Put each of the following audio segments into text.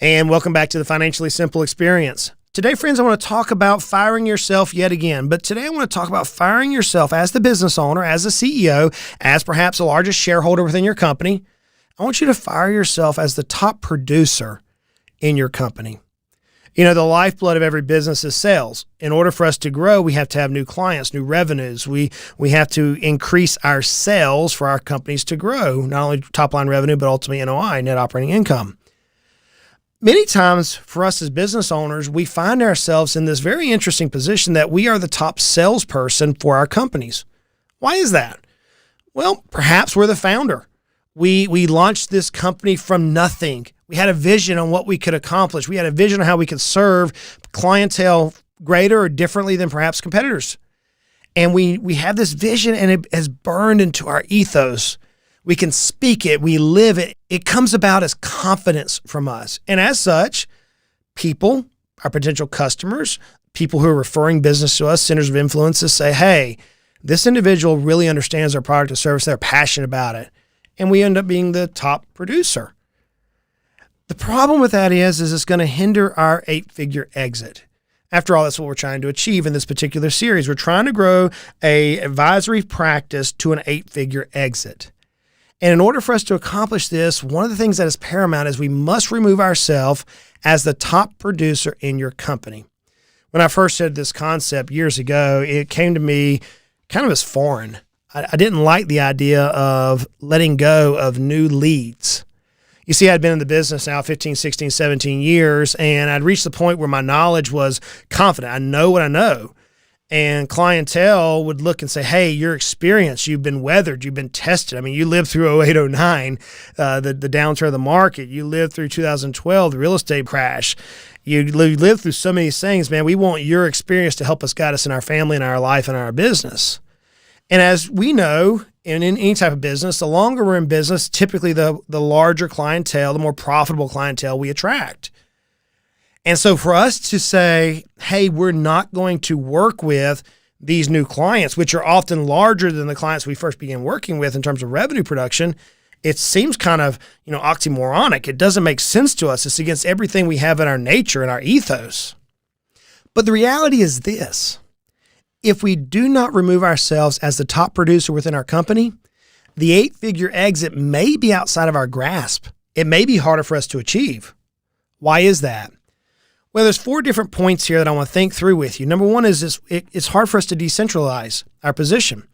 And welcome back to the Financially Simple Experience. Today, friends, I want to talk about firing yourself yet again. But today I want to talk about firing yourself as the business owner, as the CEO, as perhaps the largest shareholder within your company. I want you to fire yourself as the top producer in your company. You know, the lifeblood of every business is sales. In order for us to grow, we have to have new clients, new revenues. We have to increase our sales for our companies to grow, not only top line revenue, but ultimately NOI, net operating income. Many times for us as business owners, we find ourselves in this very interesting position that we are the top salesperson for our companies. Why is that? Well, perhaps we're the founder. We launched this company from nothing. We had a vision on what we could accomplish. We had a vision on how we could serve clientele greater or differently than perhaps competitors. And we have this vision, and it has burned into our ethos. We can speak it. We live it. It comes about as confidence from us. And as such, people, our potential customers, people who are referring business to us, centers of influences, say, hey, this individual really understands our product or service. They're passionate about it. And we end up being the top producer. The problem with that is it's going to hinder our 8-figure exit. After all, that's what we're trying to achieve in this particular series. We're trying to grow an advisory practice to an 8-figure exit. And in order for us to accomplish this, one of the things that is paramount is we must remove ourselves as the top producer in your company. When I first said this concept years ago, it came to me kind of as foreign. I didn't like the idea of letting go of new leads. You see, I'd been in the business now 15, 16, 17 years, and I'd reached the point where my knowledge was confident. I know what I know. And clientele would look and say, hey, you're experienced, you've been weathered, you've been tested. I mean, you lived through 08, 09, the downturn of the market. You lived through 2012, the real estate crash. You lived through so many things, man. We want your experience to help us guide us in our family and our life and our business. And as we know, in any type of business, the longer we're in business, typically the larger clientele, the more profitable clientele we attract. And so for us to say, hey, we're not going to work with these new clients, which are often larger than the clients we first began working with in terms of revenue production, it seems kind of, oxymoronic. It doesn't make sense to us. It's against everything we have in our nature and our ethos. But the reality is this. If we do not remove ourselves as the top producer within our company, the 8-figure exit may be outside of our grasp. It may be harder for us to achieve. Why is that? Well, there's 4 different points here that I want to think through with you. Number one is it's hard for us to decentralize our position.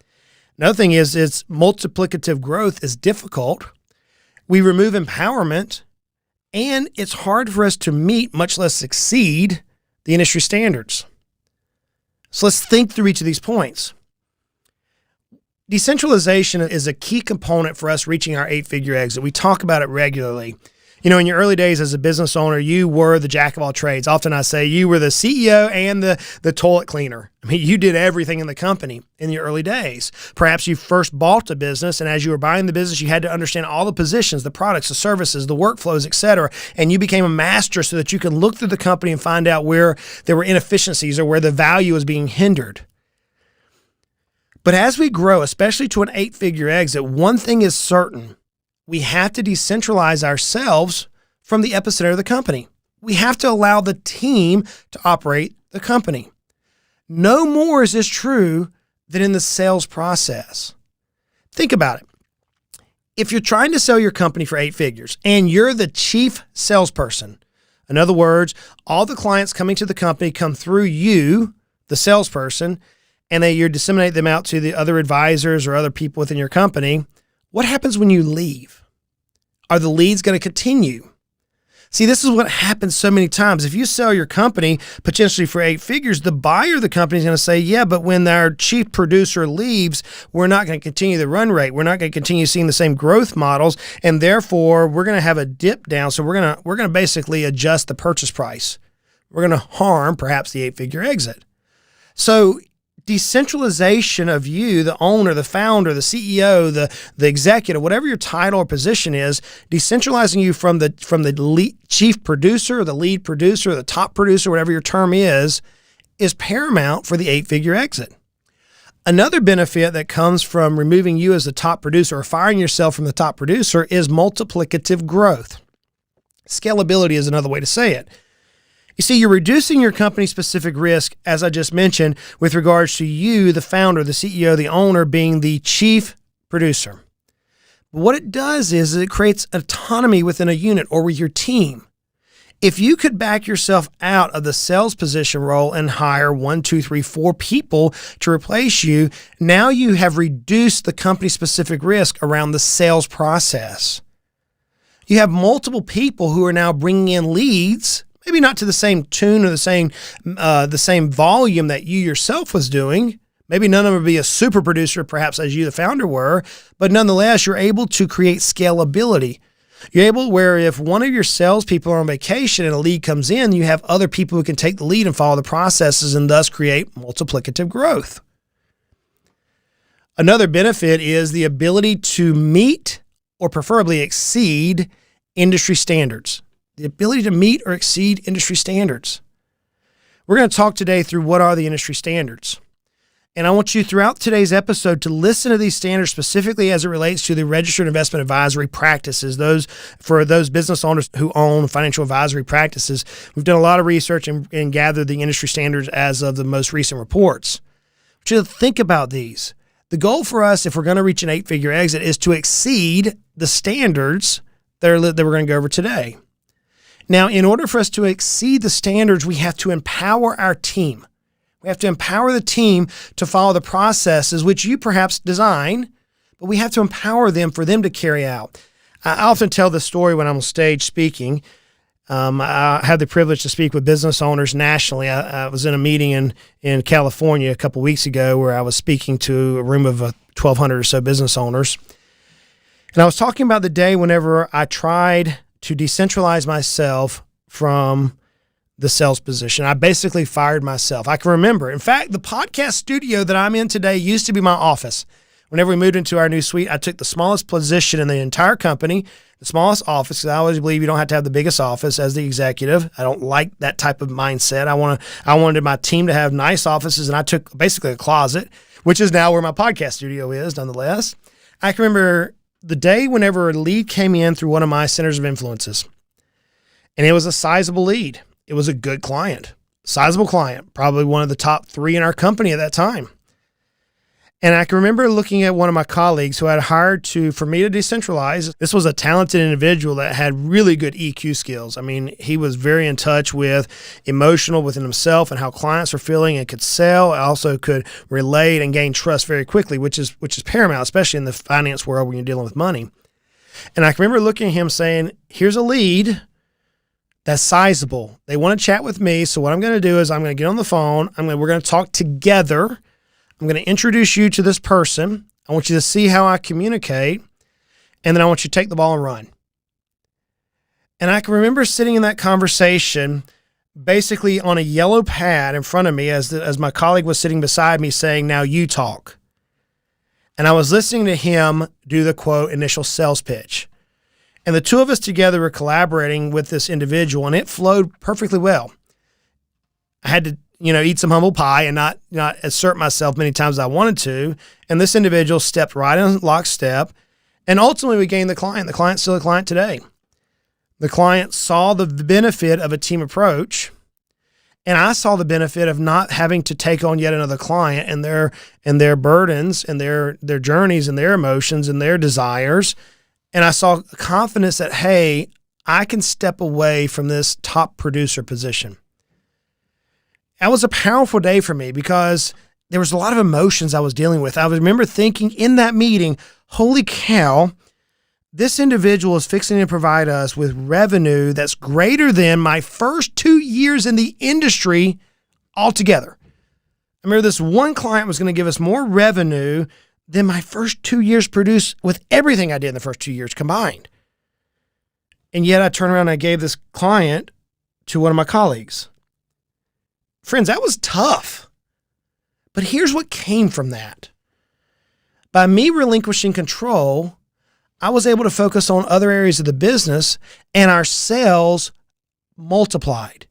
Another thing is it's multiplicative growth is difficult. We remove empowerment, and it's hard for us to meet, much less exceed, the industry standards. So let's think through each of these points. Decentralization is a key component for us reaching our 8-figure exit. We talk about it regularly. In your early days as a business owner, you were the jack of all trades. Often I say you were the CEO and the toilet cleaner. I mean, you did everything in the company in the early days. Perhaps you first bought a business, and as you were buying the business, you had to understand all the positions, the products, the services, the workflows, et cetera. And you became a master so that you can look through the company and find out where there were inefficiencies or where the value was being hindered. But as we grow, especially to an 8-figure exit, one thing is certain. We have to decentralize ourselves from the epicenter of the company. We have to allow the team to operate the company. No more is this true than in the sales process. Think about it. If you're trying to sell your company for 8 figures and you're the chief salesperson, in other words, all the clients coming to the company come through you, the salesperson, and you disseminate them out to the other advisors or other people within your company, what happens when you leave? Are the leads going to continue? See, this is what happens so many times. If you sell your company potentially for 8 figures, the buyer of the company is going to say, yeah, but when our chief producer leaves, we're not going to continue the run rate. We're not going to continue seeing the same growth models, and therefore we're going to have a dip down. So we're going to basically adjust the purchase price. We're going to harm perhaps the 8-figure exit. So decentralization of you, the owner, the founder, the CEO, the executive, whatever your title or position is, decentralizing you from the chief producer or the lead producer or the top producer, whatever your term is paramount for the 8-figure exit. Another benefit that comes from removing you as the top producer or firing yourself from the top producer is multiplicative growth. Scalability is another way to say it. You see, you're reducing your company-specific risk, as I just mentioned, with regards to you, the founder, the CEO, the owner, being the chief producer. What it does is it creates autonomy within a unit or with your team. If you could back yourself out of the sales position role and hire 1, 2, 3, 4 people to replace you, now you have reduced the company-specific risk around the sales process. You have multiple people who are now bringing in leads, maybe not to the same tune or the same volume that you yourself was doing. Maybe none of them would be a super producer, perhaps as you, the founder, were, but nonetheless, you're able to create scalability. You're able where if one of your salespeople are on vacation and a lead comes in, you have other people who can take the lead and follow the processes and thus create multiplicative growth. Another benefit is the ability to meet or preferably exceed industry standards. The ability to meet or exceed industry standards. We're going to talk today through what are the industry standards. And I want you throughout today's episode to listen to these standards specifically as it relates to the registered investment advisory practices. For those business owners who own financial advisory practices, we've done a lot of research and gathered the industry standards as of the most recent reports. I want you to think about these. The goal for us, if we're going to reach an 8-figure exit, is to exceed the standards that we're going to go over today. Now, in order for us to exceed the standards, we have to empower our team. We have to empower the team to follow the processes which you perhaps design, but we have to empower them for them to carry out. I often tell this story when I'm on stage speaking. I have the privilege to speak with business owners nationally. I was in a meeting in California a couple weeks ago where I was speaking to a room of 1,200 or so business owners. And I was talking about the day whenever I tried to decentralize myself from the sales position. I basically fired myself. I can remember. In fact, the podcast studio that I'm in today used to be my office. Whenever we moved into our new suite, I took the smallest position in the entire company, the smallest office, because I always believe you don't have to have the biggest office as the executive. I don't like that type of mindset. I wanted my team to have nice offices, and I took basically a closet, which is now where my podcast studio is, nonetheless. I can remember the day whenever a lead came in through one of my centers of influences, and it was a sizable lead. It was a good client, sizable client, probably one of the top 3 in our company at that time. And I can remember looking at one of my colleagues who had hired for me to decentralize. This was a talented individual that had really good EQ skills. I mean, he was very in touch with emotional within himself and how clients are feeling and could sell. Also could relate and gain trust very quickly, which is paramount, especially in the finance world when you're dealing with money. And I can remember looking at him saying, here's a lead that's sizable. They want to chat with me. So what I'm going to do is I'm going to get on the phone. We're going to talk together. I'm going to introduce you to this person. I want you to see how I communicate. And then I want you to take the ball and run. And I can remember sitting in that conversation basically on a yellow pad in front of me as my colleague was sitting beside me saying, now you talk. And I was listening to him do the quote initial sales pitch. And the two of us together were collaborating with this individual, and it flowed perfectly well. I had to, eat some humble pie and not assert myself many times as I wanted to. And this individual stepped right in lockstep, and ultimately we gained the client. The client's still a client today. The client saw the benefit of a team approach, and I saw the benefit of not having to take on yet another client and their burdens and their journeys and their emotions and their desires. And I saw confidence that, hey, I can step away from this top producer position. That was a powerful day for me because there was a lot of emotions I was dealing with. I remember thinking in that meeting, holy cow, this individual is fixing to provide us with revenue that's greater than my first 2 years in the industry altogether. I remember this one client was going to give us more revenue than my first 2 years produced with everything I did in the first 2 years combined. And yet I turned around and I gave this client to one of my colleagues. Friends, that was tough. But here's what came from that. By me relinquishing control, I was able to focus on other areas of the business, and our sales multiplied.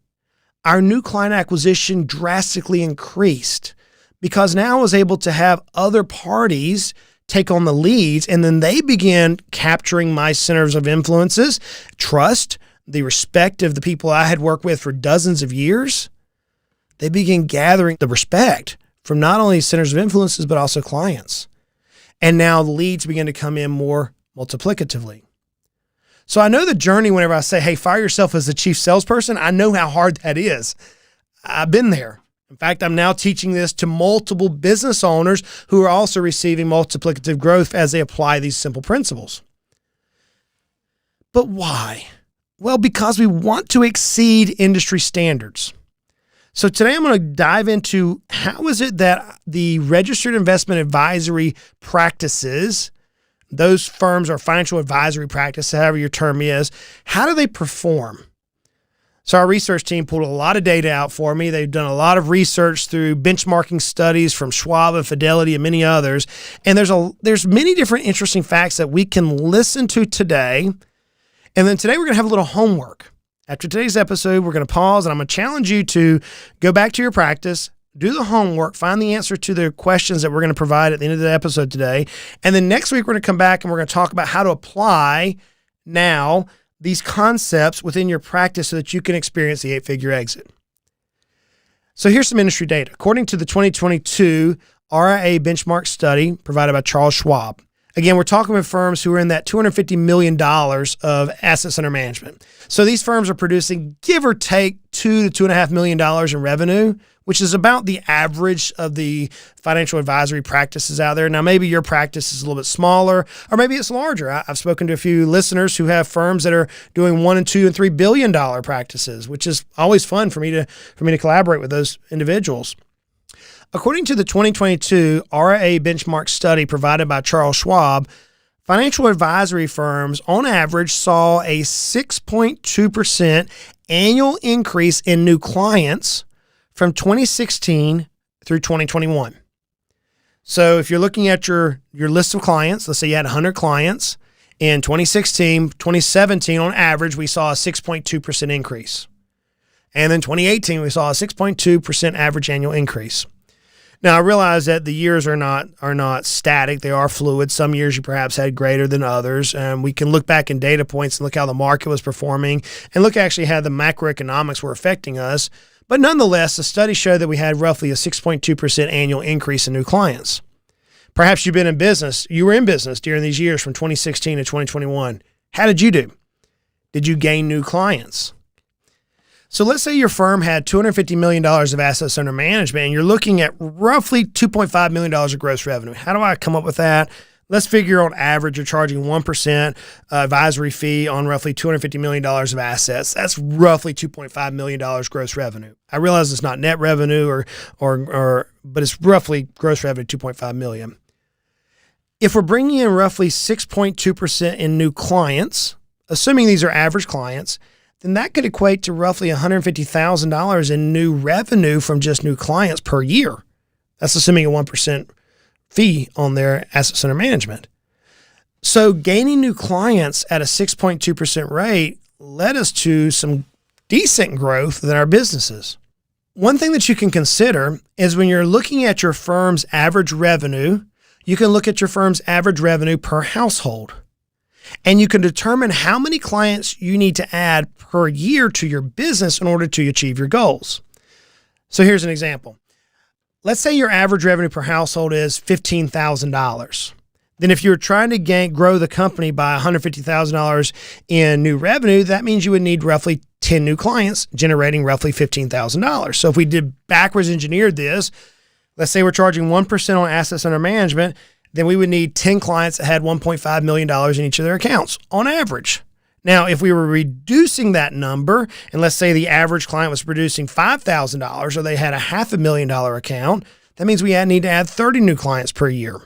Our new client acquisition drastically increased, because now I was able to have other parties take on the leads, and then they began capturing my centers of influences, trust, the respect of the people I had worked with for dozens of years, they began gathering the respect from not only centers of influences, but also clients. And now the leads begin to come in more multiplicatively. So I know the journey whenever I say, hey, fire yourself as the chief salesperson. I know how hard that is. I've been there. In fact, I'm now teaching this to multiple business owners who are also receiving multiplicative growth as they apply these simple principles. But why? Well, because we want to exceed industry standards. So today I'm going to dive into how is it that the registered investment advisory practices, those firms or financial advisory practice, however your term is, how do they perform? So our research team pulled a lot of data out for me. They've done a lot of research through benchmarking studies from Schwab and Fidelity and many others. And there's many different interesting facts that we can listen to today. And then today we're going to have a little homework. After today's episode, we're going to pause and I'm going to challenge you to go back to your practice, do the homework, find the answer to the questions that we're going to provide at the end of the episode today. And then next week, we're going to come back and we're going to talk about how to apply now these concepts within your practice so that you can experience the 8-figure exit. So here's some industry data. According to the 2022 RIA benchmark study provided by Charles Schwab, again, we're talking with firms who are in that $250 million of assets under management. So these firms are producing, give or take, $2 to $2.5 million in revenue, which is about the average of the financial advisory practices out there. Now, maybe your practice is a little bit smaller, or maybe it's larger. I've spoken to a few listeners who have firms that are doing $1 and $2 and $3 billion practices, which is always fun for me to collaborate with those individuals. According to the 2022 RIA benchmark study provided by Charles Schwab, financial advisory firms on average saw a 6.2% annual increase in new clients from 2016 through 2021. So if you're looking at your list of clients, let's say you had 100 clients in 2016, 2017 on average, we saw a 6.2% increase. And then 2018, we saw a 6.2% average annual increase. Now, I realize that the years are not static. They are fluid. Some years you perhaps had greater than others. We can look back in data points and look how the market was performing and look actually how the macroeconomics were affecting us. But nonetheless, the study showed that we had roughly a 6.2% annual increase in new clients. Perhaps you were in business during these years from 2016 to 2021. How did you do? Did you gain new clients? So let's say your firm had $250 million of assets under management and you're looking at roughly $2.5 million of gross revenue. How do I come up with that? Let's figure on average, you're charging 1% advisory fee on roughly $250 million of assets. That's roughly $2.5 million gross revenue. I realize it's not net revenue but it's roughly gross revenue, $2.5 million. If we're bringing in roughly 6.2% in new clients, assuming these are average clients, then that could equate to roughly $150,000 in new revenue from just new clients per year. That's assuming a 1% fee on their assets under management. So gaining new clients at a 6.2% rate led us to some decent growth in our businesses. One thing that you can consider is when you're looking at your firm's average revenue, you can look at your firm's average revenue per household. And you can determine how many clients you need to add per year to your business in order to achieve your goals. So here's an example. Let's say your average revenue per household is $15,000. Then if you're trying to grow the company by $150,000 in new revenue, that means you would need roughly 10 new clients generating roughly $15,000. So if we did backwards engineered this, let's say we're charging 1% on assets under management, then we would need 10 clients that had $1.5 million in each of their accounts on average. Now, if we were reducing that number, and let's say the average client was producing $5,000 or they had a $500,000 account, that means we need to add 30 new clients per year.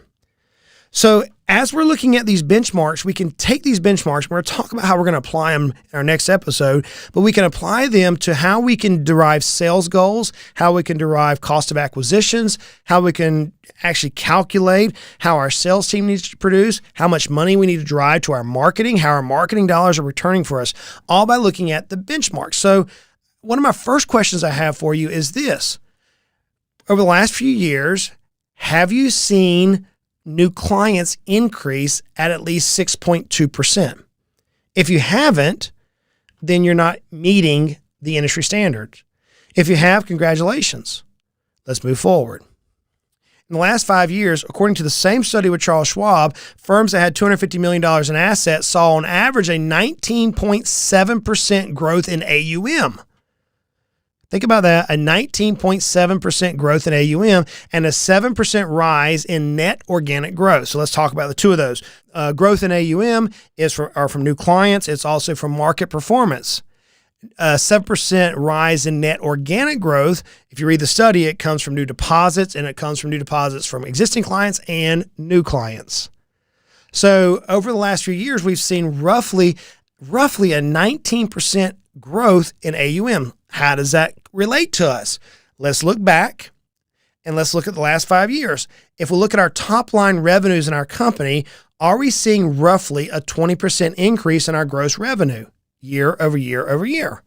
So as we're looking at these benchmarks, we can take these benchmarks, we're going to talk about how we're going to apply them in our next episode, but we can apply them to how we can derive sales goals, how we can derive cost of acquisitions, how we can actually calculate how our sales team needs to produce, how much money we need to drive to our marketing, how our marketing dollars are returning for us, all by looking at the benchmarks. So one of my first questions I have for you is this. Over the last few years, have you seen new clients increase at least 6.2%? If you haven't, then you're not meeting the industry standards. If you have, congratulations. Let's move forward. In the last 5 years, according to the same study with Charles Schwab, firms that had $250 million in assets saw on average a 19.7% growth in AUM. Think about that, a 19.7% growth in AUM and a 7% rise in net organic growth. So let's talk about the two of those. Growth in AUM are from new clients. It's also from market performance. 7% rise in net organic growth. If you read the study, it comes from new deposits, and it comes from new deposits from existing clients and new clients. So over the last few years, we've seen roughly a 19% growth in AUM. How does that relate to us? Let's look back and let's look at the last 5 years. If we look at our top line revenues in our company, are we seeing roughly a 20% increase in our gross revenue year over year over year?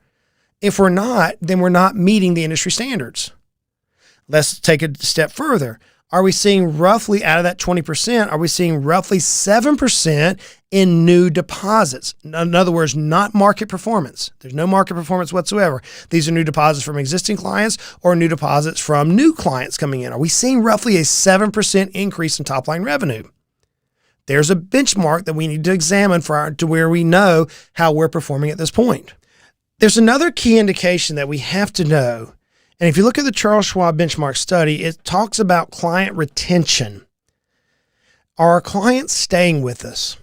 If we're not, then we're not meeting the industry standards. Let's take it a step further. Are we seeing roughly out of that 20%, are we seeing roughly 7% in new deposits? In other words, not market performance. There's no market performance whatsoever. These are new deposits from existing clients or new deposits from new clients coming in. Are we seeing roughly a 7% increase in top line revenue? There's a benchmark that we need to examine to where we know how we're performing at this point. There's another key indication that we have to know. And if you look at the Charles Schwab benchmark study, it talks about client retention. Are our clients staying with us?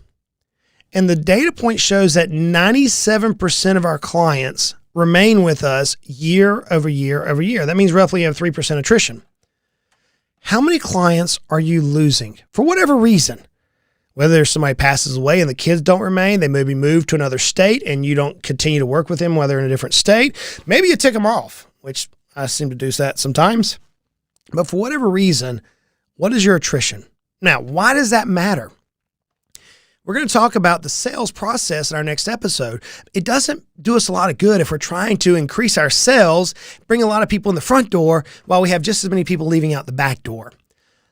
And the data point shows that 97% of our clients remain with us year over year over year. That means roughly you have 3% attrition. How many clients are you losing for whatever reason? Whether somebody passes away and the kids don't remain, they maybe move to another state and you don't continue to work with them while they're in a different state. Maybe you tick them off, which I seem to do that sometimes. But for whatever reason, what is your attrition? Now, why does that matter? We're going to talk about the sales process in our next episode. It doesn't do us a lot of good if we're trying to increase our sales, bring a lot of people in the front door while we have just as many people leaving out the back door.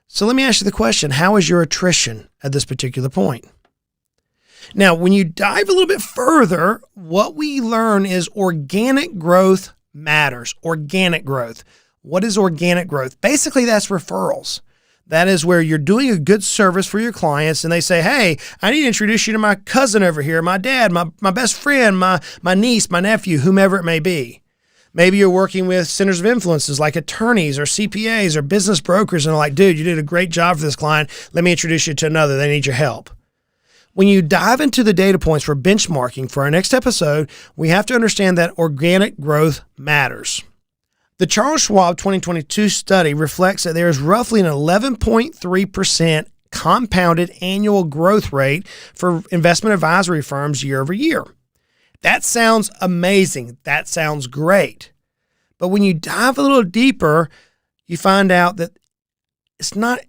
So let me ask you the question, how is your attrition at this particular point? Now, when you dive a little bit further, what we learn is organic growth matters. Organic growth. What is organic growth? Basically, that's referrals. That is where you're doing a good service for your clients and they say, hey, I need to introduce you to my cousin over here, my dad, my best friend, my niece, my nephew, whomever it may be. Maybe you're working with centers of influences like attorneys or CPAs or business brokers and they're like, dude, you did a great job for this client. Let me introduce you to another. They need your help. When you dive into the data points for benchmarking for our next episode, we have to understand that organic growth matters. The Charles Schwab 2022 study reflects that there is roughly an 11.3% compounded annual growth rate for investment advisory firms year over year. That sounds amazing. That sounds great. But when you dive a little deeper, you find out that it's not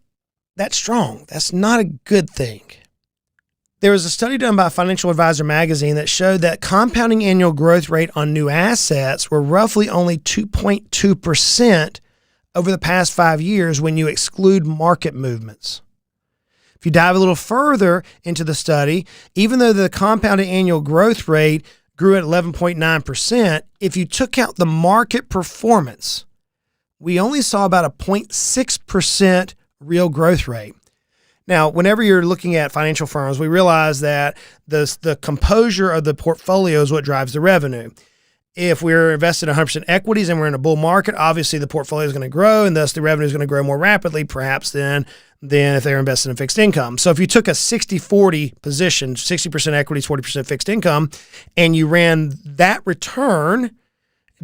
that strong. That's not a good thing. There was a study done by Financial Advisor magazine that showed that compounding annual growth rate on new assets were roughly only 2.2% over the past 5 years when you exclude market movements. If you dive a little further into the study, even though the compounded annual growth rate grew at 11.9%, if you took out the market performance, we only saw about a 0.6% real growth rate. Now, whenever you're looking at financial firms, we realize that the composure of the portfolio is what drives the revenue. If we're invested in 100% equities and we're in a bull market, obviously the portfolio is going to grow and thus the revenue is going to grow more rapidly, perhaps than if they're invested in fixed income. So if you took a 60-40 position, 60% equities, 40% fixed income, and you ran that return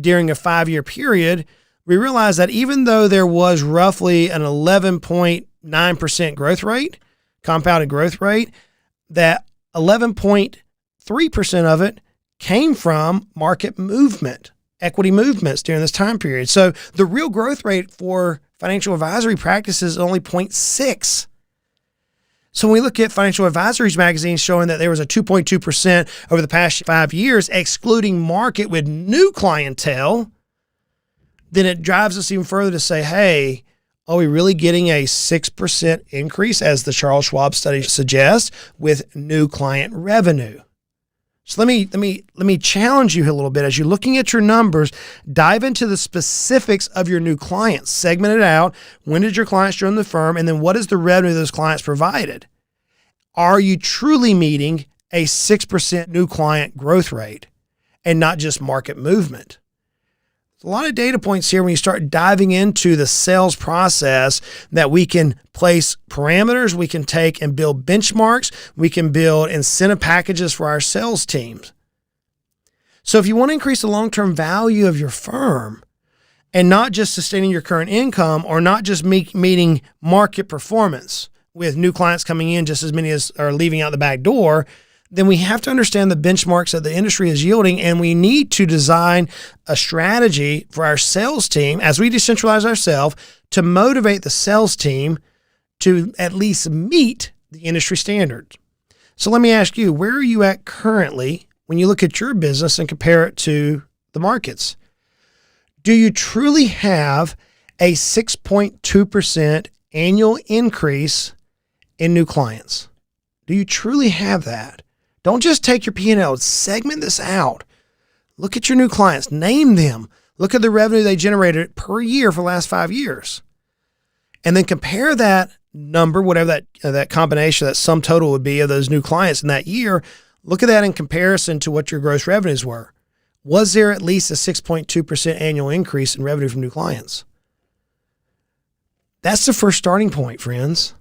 during a 5-year period, we realized that even though there was roughly an 11.9% growth rate, compounded growth rate, that 11.3% of it came from market movement, equity movements during this time period. So the real growth rate for financial advisory practices is only 0.6. So when we look at Financial Advisories magazine showing that there was a 2.2% over the past 5 years, excluding market with new clientele, then it drives us even further to say, hey, are we really getting a 6% increase, as the Charles Schwab study suggests, with new client revenue? So let me challenge you a little bit. As you're looking at your numbers, dive into the specifics of your new clients. Segment it out. When did your clients join the firm? And then what is the revenue those clients provided? Are you truly meeting a 6% new client growth rate and not just market movement? There's a lot of data points here when you start diving into the sales process that we can place parameters, we can take and build benchmarks, we can build incentive packages for our sales teams. So if you want to increase the long-term value of your firm and not just sustaining your current income or not just meeting market performance with new clients coming in just as many as are leaving out the back door, then we have to understand the benchmarks that the industry is yielding, and we need to design a strategy for our sales team as we decentralize ourselves to motivate the sales team to at least meet the industry standards. So let me ask you, where are you at currently when you look at your business and compare it to the markets? Do you truly have a 6.2% annual increase in new clients? Do you truly have that? Don't just take your P&L, segment this out. Look at your new clients, name them. Look at the revenue they generated per year for the last 5 years. And then compare that number, whatever that combination, that sum total would be of those new clients in that year. Look at that in comparison to what your gross revenues were. Was there at least a 6.2% annual increase in revenue from new clients? That's the first starting point, friends.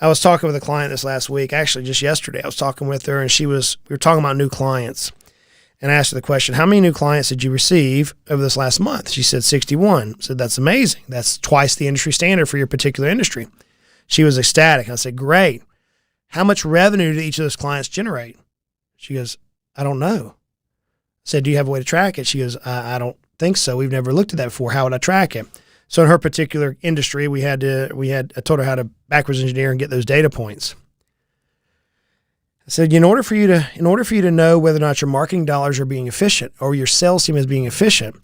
I was talking with a client this last week, actually just yesterday. I was talking with her and we were talking about new clients. And I asked her the question, how many new clients did you receive over this last month? She said 61. I said, that's amazing. That's twice the industry standard for your particular industry. She was ecstatic. I said, great. How much revenue did each of those clients generate? She goes, I don't know. I said, do you have a way to track it? She goes, I don't think so. We've never looked at that before. How would I track it? So in her particular industry, I told her how to backwards engineer and get those data points. I said, in order for you to know whether or not your marketing dollars are being efficient or your sales team is being efficient,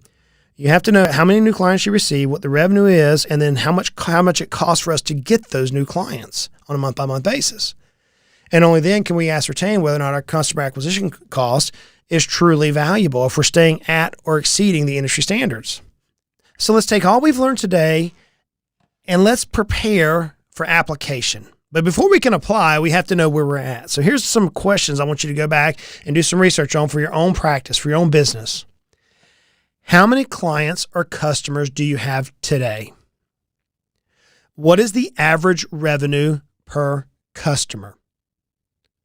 you have to know how many new clients you receive, what the revenue is, and then how much it costs for us to get those new clients on a month-by-month basis. And only then can we ascertain whether or not our customer acquisition cost is truly valuable if we're staying at or exceeding the industry standards. So let's take all we've learned today and let's prepare for application. But before we can apply, we have to know where we're at. So here's some questions I want you to go back and do some research on for your own practice, for your own business. How many clients or customers do you have today? What is the average revenue per customer?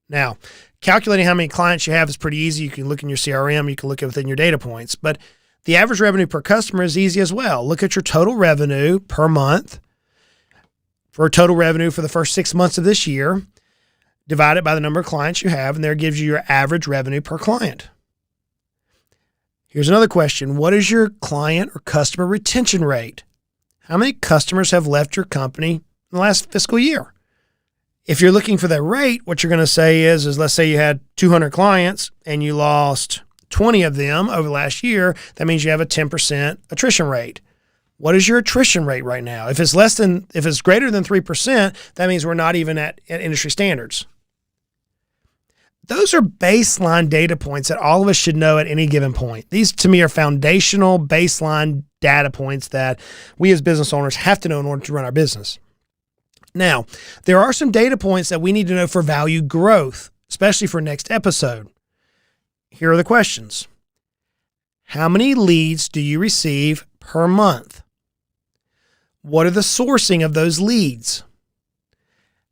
Now, calculating how many clients you have is pretty easy. You can look in your CRM, you can look within your data points, but the average revenue per customer is easy as well. Look at your total revenue per month for total revenue for the first 6 months of this year, divide it by the number of clients you have, and there gives you your average revenue per client. Here's another question. What is your client or customer retention rate? How many customers have left your company in the last fiscal year? If you're looking for that rate, what you're going to say is let's say you had 200 clients and you lost 20 of them over the last year, that means you have a 10% attrition rate. What is your attrition rate right now? If it's greater than 3%, that means we're not even at industry standards. Those are baseline data points that all of us should know at any given point. These to me are foundational baseline data points that we as business owners have to know in order to run our business. Now, there are some data points that we need to know for value growth, especially for next episode. Here are the questions. How many leads do you receive per month? What are the sourcing of those leads?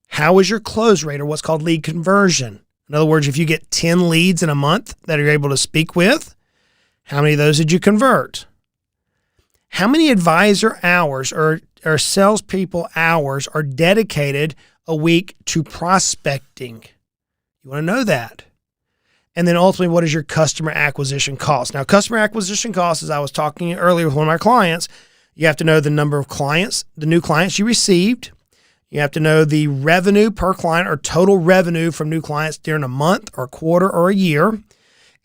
How is your close rate, or what's called lead conversion? In other words, if you get 10 leads in a month that you're able to speak with, how many of those did you convert? How many advisor hours or salespeople hours are dedicated a week to prospecting? You want to know that. And then ultimately, what is your customer acquisition cost? Now, customer acquisition cost, as I was talking earlier with one of my clients, you have to know the number of clients, the new clients you received. You have to know the revenue per client or total revenue from new clients during a month or quarter or a year.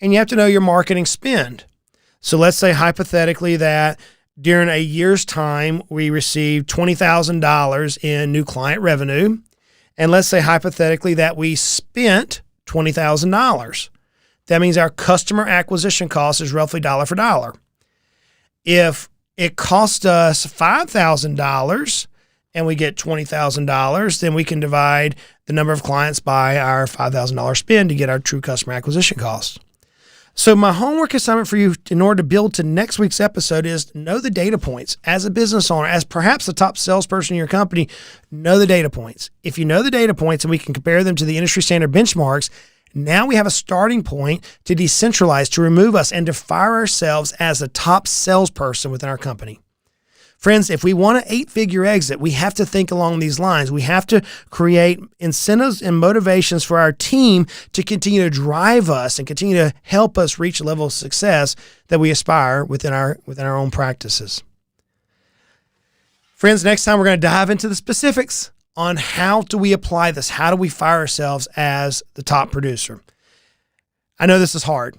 And you have to know your marketing spend. So let's say hypothetically that during a year's time, we received $20,000 in new client revenue. And let's say hypothetically that we spent $20,000. that means our customer acquisition cost is roughly dollar for dollar. If it cost us $5,000 and we get $20,000, then we can divide the number of clients by our $5,000 spend to get our true customer acquisition cost. So my homework assignment for you in order to build to next week's episode is know the data points. As a business owner, as perhaps the top salesperson in your company, know the data points. If you know the data points and we can compare them to the industry standard benchmarks, now we have a starting point to decentralize, to remove us, and to fire ourselves as the top salesperson within our company. Friends, if we want an 8-figure exit, we have to think along these lines. We have to create incentives and motivations for our team to continue to drive us and continue to help us reach a level of success that we aspire within our own practices. Friends, next time we're going to dive into the specifics on how do we apply this? How do we fire ourselves as the top producer? I know this is hard.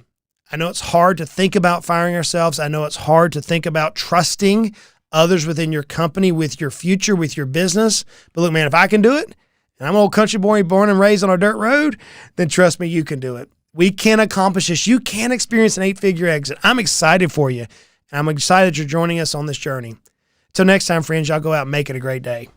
I know it's hard to think about firing ourselves. I know it's hard to think about trusting others within your company, with your future, with your business. But look, man, if I can do it, and I'm an old country boy born and raised on a dirt road, then trust me, you can do it. We can accomplish this. You can experience an 8-figure exit. I'm excited for you. And I'm excited you're joining us on this journey. Till next time, friends, y'all go out and make it a great day.